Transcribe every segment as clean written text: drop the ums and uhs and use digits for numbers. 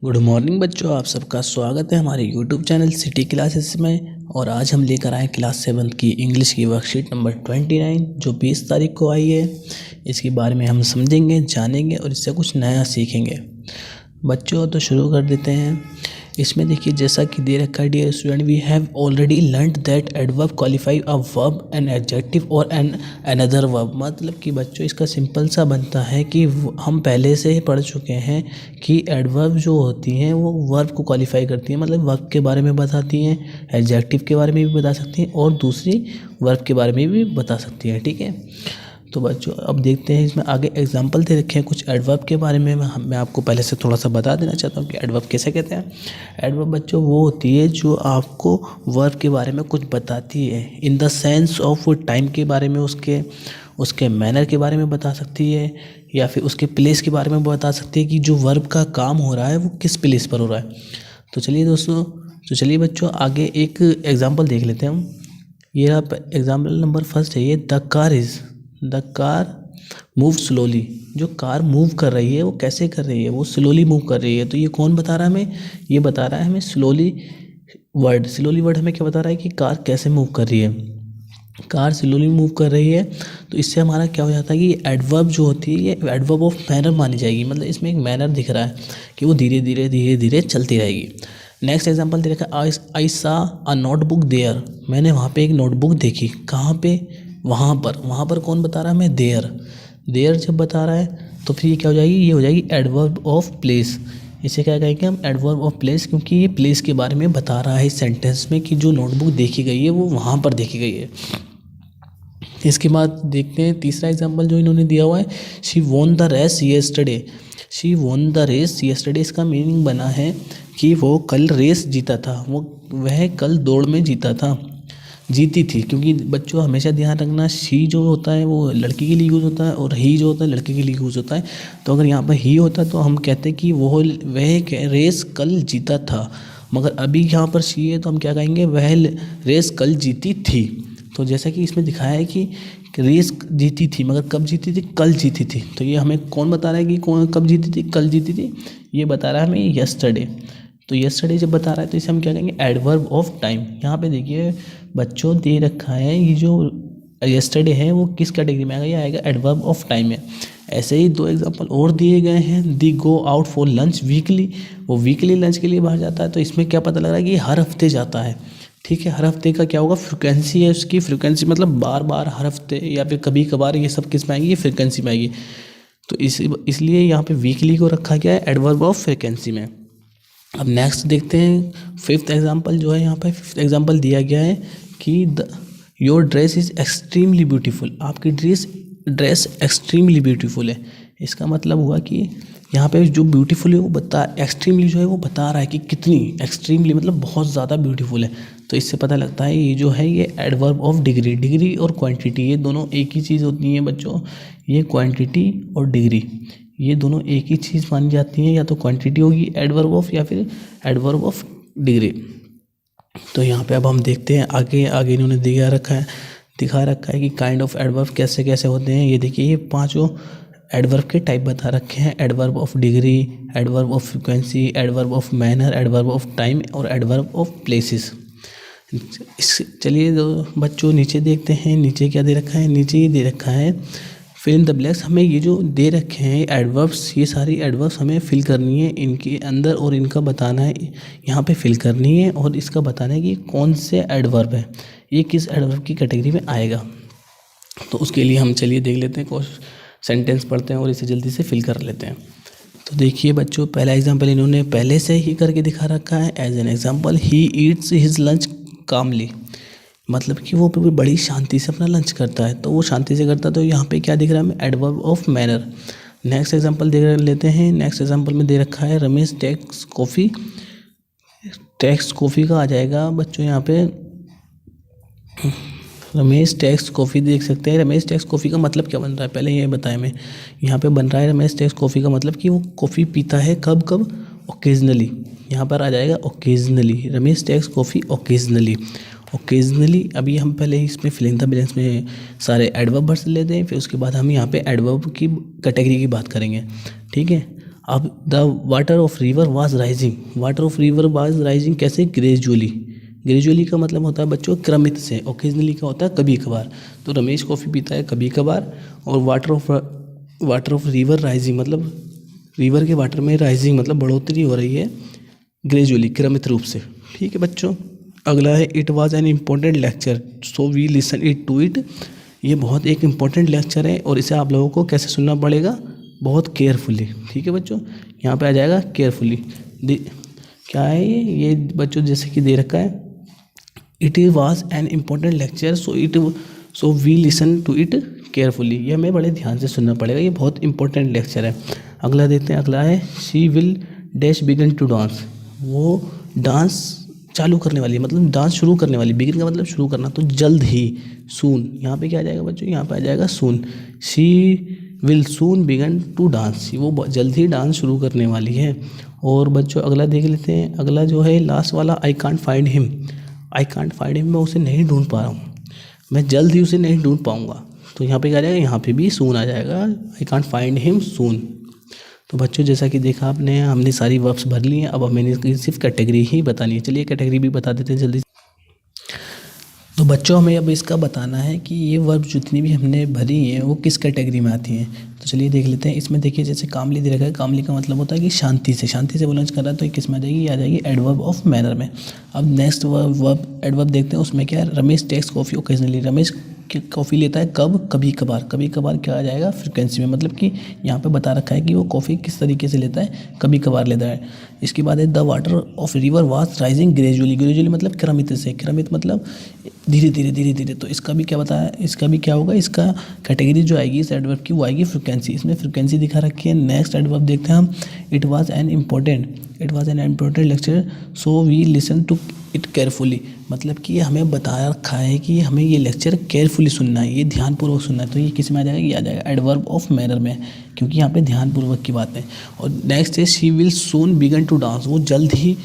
Good morning बच्चों, आप सबका स्वागत है हमारे यूट्यूब चैनल सिटी क्लासेस में। और आज हम लेकर आए क्लास 7 की इंग्लिश की वर्कशीट नंबर 29 जो 20 तारीख को आई है। इसके बारे में हम समझेंगे, जानेंगे और इससे कुछ नया सीखेंगे। बच्चों तो शुरू कर देते हैं। इसमें देखिए जैसा कि दे रखा है, dear student we have already learned that adverb qualify a verb an adjective और एन अनदर वर्ब। मतलब कि बच्चों इसका सिंपल सा बनता है कि हम पहले से ही पढ़ चुके हैं कि एडवर्ब जो होती हैं वो वर्ब को क्वालिफाई करती हैं, मतलब वर्ब के बारे में बताती हैं, एडजेक्टिव के बारे में भी बता सकती हैं और दूसरी वर्ब के बारे में भी बता सकती हैं। ठीक है, तो बच्चों अब देखते हैं इसमें आगे एग्जाम्पल दे रखे हैं कुछ एडवर्ब के बारे में। मैं आपको पहले से थोड़ा सा बता देना चाहता हूँ कि एडवर्ब कैसे कहते हैं। एडवर्ब बच्चों वो होती है जो आपको वर्ब के बारे में कुछ बताती है, in the sense of time के बारे में, उसके मैनर के बारे में बता सकती है, या फिर उसके प्लेस के बारे में बता सकती है कि जो वर्ब का काम हो रहा है वो किस प्लेस पर हो रहा है। तो चलिए दोस्तों, तो चलिए बच्चों आगे एक एग्जाम्पल देख लेते हैं हम। ये एग्जाम्पल नंबर फर्स्ट है, ये द कार मूव स्लोली। जो कार मूव कर रही है वो कैसे कर रही है, वो स्लोली मूव कर रही है। तो ये कौन बता रहा है हमें, ये बता रहा है हमें स्लोली वर्ड हमें क्या बता रहा है कि कार कैसे मूव कर रही है। कार स्लोली मूव कर रही है, तो इससे हमारा क्या हो जाता है कि एडवर्ब जो होती है ये एडवर्ब ऑफ मैनर मानी जाएगी। मतलब इसमें एक मैनर दिख रहा है कि वो धीरे धीरे चलती रहेगी। नेक्स्ट एग्जांपल दे रखा है, आई सा अ नोटबुक देयर। मैंने वहाँ पे एक नोटबुक देखी। कहाँ पे, वहाँ पर कौन बता रहा है हमें, देयर जब बता रहा है तो फिर ये क्या हो जाएगी, ये हो जाएगी एडवर्ब ऑफ प्लेस। इसे क्या कहेंगे हम, एडवर्ब ऑफ प्लेस, क्योंकि ये प्लेस के बारे में बता रहा है इस सेंटेंस में कि जो नोटबुक देखी गई है वो वहाँ पर देखी गई है। इसके बाद देखते हैं तीसरा एग्जांपल जो इन्होंने दिया हुआ है, she won the race yesterday. She won the race yesterday, इसका मीनिंग बना है कि वो कल रेस जीता था, वह कल दौड़ में जीती थी। क्योंकि बच्चों हमेशा ध्यान रखना, शी जो होता है वो लड़की के लिए यूज़ होता है और ही जो होता है लड़के के लिए यूज़ होता है। तो अगर यहाँ पर ही होता तो हम कहते कि वह रेस कल जीता था, मगर अभी यहाँ पर शी है तो हम क्या कहेंगे, वह रेस कल जीती थी। तो जैसा कि इसमें दिखाया है कि रेस जीती थी, मगर कब जीती थी, कल जीती थी। तो ये हमें कौन बता रहा है कि कौन कब जीती थी, कल जीती थी। ये बता रहा है हमें यस्टरडे। तो यस्टरडे जब बता रहा है तो इसे हम क्या कहेंगे, एडवर्ब ऑफ टाइम। यहाँ पे देखिए बच्चों दे रखा है ये जो यस्टरडे है वो किस कैटेगरी में आएगा, ये आएगा एडवर्ब ऑफ टाइम में। ऐसे ही दो एग्जांपल और दिए गए हैं, they go out for lunch weekly. वो वीकली लंच के लिए बाहर जाता है, तो इसमें क्या पता लग रहा है कि हर हफ्ते जाता है। ठीक है, हर हफ्ते का क्या होगा, फ्रिक्वेंसी है उसकी, फ्रिक्वेंसी मतलब बार बार, हर हफ्ते या फिर कभी कभार, ये सब किस में आएगी, ये फ्रिक्वेंसी में आएगी। तो इसलिए यहाँ पे वीकली को रखा गया है एडवर्ब ऑफ फ्रिक्वेंसी में। अब नेक्स्ट देखते हैं फिफ्थ एग्जांपल जो है, यहाँ पे फिफ्थ एग्जांपल दिया गया है कि your dress is extremely beautiful. आपकी ड्रेस एक्सट्रीमली ब्यूटीफुल है। इसका मतलब हुआ कि यहाँ पे जो ब्यूटीफुल है वो एक्सट्रीमली जो है वो बता रहा है कि कितनी, एक्सट्रीमली मतलब बहुत ज़्यादा ब्यूटीफुल है। तो इससे पता लगता है ये जो है ये एडवर्ब ऑफ डिग्री और क्वांटिटी, ये दोनों एक ही चीज़ होती हैं बच्चों। ये क्वांटिटी और डिग्री ये दोनों एक ही चीज़ मानी जाती हैं, या तो क्वांटिटी होगी एडवर्ब ऑफ या फिर एडवर्ब ऑफ डिग्री। तो यहाँ पे अब हम देखते हैं आगे इन्होंने दिखा रखा है कि काइंड ऑफ एडवर्ब कैसे कैसे होते हैं। ये देखिए ये पांचों एडवर्ब के टाइप बता रखे हैं, adverb of degree, adverb of frequency, adverb of manner, adverb of time और एडवर्ब ऑफ प्लेसेस। चलिए बच्चों नीचे देखते हैं, नीचे क्या दे रखा है, नीचे ये दे रखा है फिल इन द ब्लैंक्स। हमें ये जो दे रखे हैं एडवर्ब्स, ये सारी एडवर्ब्स हमें फिल करनी है इनके अंदर, और इनका बताना है, यहाँ पे फिल करनी है और इसका बताना है कि कौन से एडवर्ब है, ये किस एडवर्ब की कैटेगरी में आएगा। तो उसके लिए हम चलिए देख लेते हैं, सेंटेंस पढ़ते हैं और इसे जल्दी से फिल कर लेते हैं। तो देखिए बच्चों पहला एग्जाम्पल इन्होंने पहले से ही करके दिखा रखा है। As an example, he eats his lunch calmly. मतलब कि वो बड़ी शांति से अपना लंच करता है, तो वो शांति से करता है। तो यहाँ पे क्या दिख रहा है हमें, adverb of manner. Next example देख लेते हैं। नेक्स्ट एग्जांपल में दे रखा है Ramesh takes coffee. Takes coffee का आ जाएगा बच्चों यहाँ पे रमेश टेक्स कॉफ़ी, देख सकते हैं। रमेश टेक्स कॉफ़ी का मतलब क्या बन रहा है पहले ये बताएं हमें। यहाँ पे बन रहा है रमेश टेक्स कॉफ़ी का मतलब कि वो कॉफ़ी पीता है कब कब, ओकेजनली। यहाँ पर आ जाएगा occasionally, Ramesh takes coffee occasionally. अभी हम पहले ही इसमें फिल इन द ब्लैंक्स में सारे एडवर्ब भर लेते हैं, फिर उसके बाद हम यहाँ पे एडवर्ब की कैटेगरी की बात करेंगे। ठीक है, अब the water of river was rising, water of river was rising कैसे, ग्रेजुअली। ग्रेजुअली का मतलब होता है बच्चों क्रमित से, ओकेजनली का होता है कभी कभार। तो रमेश कॉफ़ी पीता है कभी कभार, और वाटर ऑफ रिवर राइजिंग मतलब रिवर के वाटर में राइजिंग मतलब बढ़ोतरी हो रही है ग्रेजुअली, क्रमित रूप से। ठीक है बच्चों। अगला है it was an important lecture so we listen it to it. ये बहुत एक इम्पोर्टेंट लेक्चर है और इसे आप लोगों को कैसे सुनना पड़ेगा, बहुत केयरफुली। ठीक है बच्चों, यहाँ पे आ जाएगा केयरफुली। क्या है ये बच्चों जैसे कि दे रखा है, it was an important lecture so we listen to it carefully. ये हमें बड़े ध्यान से सुनना पड़ेगा, ये बहुत इंपॉर्टेंट लेक्चर है। अगला देखते हैं, अगला है she will dash begin to dance. वो डांस चालू करने वाली, मतलब डांस शुरू करने वाली। बिगिन का मतलब शुरू करना, तो जल्द ही, सून। यहाँ पे क्या आ जाएगा बच्चों, यहाँ पे आ जाएगा soon. She will soon begin to dance, वो जल्द ही डांस शुरू करने वाली है। और बच्चों अगला देख लेते हैं, अगला जो है लास्ट वाला, I can't find him. I can't find him, मैं उसे नहीं ढूंढ पा रहा हूँ, मैं जल्द ही उसे नहीं ढूंढ पाऊँगा। तो यहाँ पे क्या आ जाएगा, यहाँ पे भी सून आ जाएगा, आई कांट फाइंड हिम सून। तो बच्चों जैसा कि देखा आपने, हमने सारी वर्ब्स भर ली हैं। अब हमें इसकी सिर्फ कैटेगरी ही बतानी है। चलिए कैटेगरी भी बता देते हैं जल्दी। तो बच्चों हमें अब इसका बताना है कि ये वर्ब जितनी भी हमने भरी हैं वो किस कैटेगरी में आती हैं। तो चलिए देख लेते हैं। इसमें देखिए जैसे कामली दे रखा है, कामली का मतलब होता है कि शांति से बोलना कर रहा है, तो ये किस में आ जाएगी, ये आ जाएगी एडवर्ब ऑफ मैनर में। अब नेक्स्ट वर्ब एडवर्ब देखते हैं, उसमें क्या है, Ramesh takes coffee occasionally. Ramesh coffee लेता है कब, कभी कभार। कभी कभार क्या आ जाएगा, फ्रिक्वेंसी में, मतलब कि यहाँ पे बता रखा है कि वो कॉफ़ी किस तरीके से लेता है, कभी कभार लेता है। इसके बाद है the water of river was rising gradually. Gradually मतलब क्रमित से, क्रमित मतलब धीरे धीरे धीरे धीरे। तो इसका भी क्या बताया, इसका भी क्या होगा, इसका कैटेगरी जो आएगी इस एडवर्ब की वो आएगी फ्रिक्वेंसी। इसमें फ्रिक्वेंसी दिखा रखी है। नेक्स्ट एडवर्ब देखते हैं हम, it was an important lecture so we listen to it carefully. मतलब कि हमें बताया रखा है कि हमें ये लेक्चर केयरफुली सुनना है, ये ध्यानपूर्वक सुनना है। तो ये किस में आ जाएगा, ये आ जाएगा एडवर्ब ऑफ मैनर में, क्योंकि यहाँ पे ध्यानपूर्वक की बात है। और नेक्स्ट है she will soon begin to dance. वो जल्द ही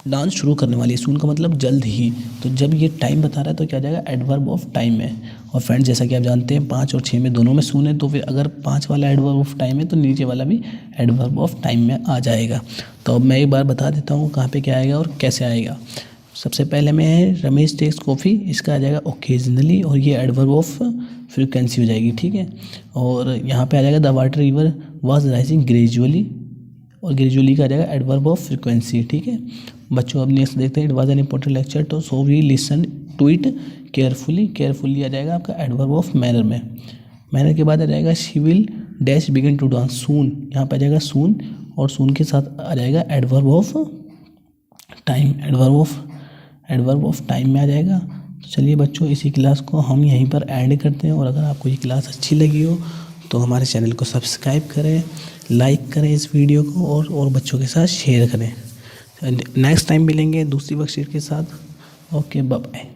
डांस शुरू करने वाली है। सून का मतलब जल्द ही। तो जब ये टाइम बता रहा है तो क्या आ जाएगा, एडवर्ब ऑफ टाइम में। और फ्रेंड जैसा कि आप जानते हैं 5 और 6 में दोनों में सून है, तो फिर अगर 5 वाला एडवर्ब ऑफ टाइम है तो नीचे वाला भी एडवर्ब ऑफ टाइम में आ जाएगा। तो अब मैं एक बार बता देता हूँ कहाँ पे क्या आएगा और कैसे आएगा। सबसे पहले में है रमेश टेक्स कॉफ़ी, इसका आ जाएगा ओकेजनली, और ये एडवर्ब ऑफ फ्रिक्वेंसी हो जाएगी। ठीक है। और यहाँ पे आ जाएगा the water river was rising gradually, और ग्रेजुअली का आ जाएगा एडवर्ब ऑफ फ्रिक्वेंसी। ठीक है बच्चों। अब नेक्स्ट देखते हैं, it was an important lecture तो so we listen to it carefully. Carefully आ जाएगा आपका एडवर्ब ऑफ मैनर में। मैनर के बाद आ जाएगा she will dash begin to dance soon. यहाँ पे आ जाएगा सून, और सून के साथ आ जाएगा adverb of time. Adverb of time में आ जाएगा। तो चलिए बच्चों इसी क्लास को हम यहीं पर ऐड करते हैं। और अगर आपको ये क्लास अच्छी लगी हो तो हमारे चैनल को सब्सक्राइब करें, लाइक करें इस वीडियो को, और बच्चों के साथ शेयर करें। नेक्स्ट टाइम मिलेंगे दूसरी वर्कशीट के साथ। Okay bye bye.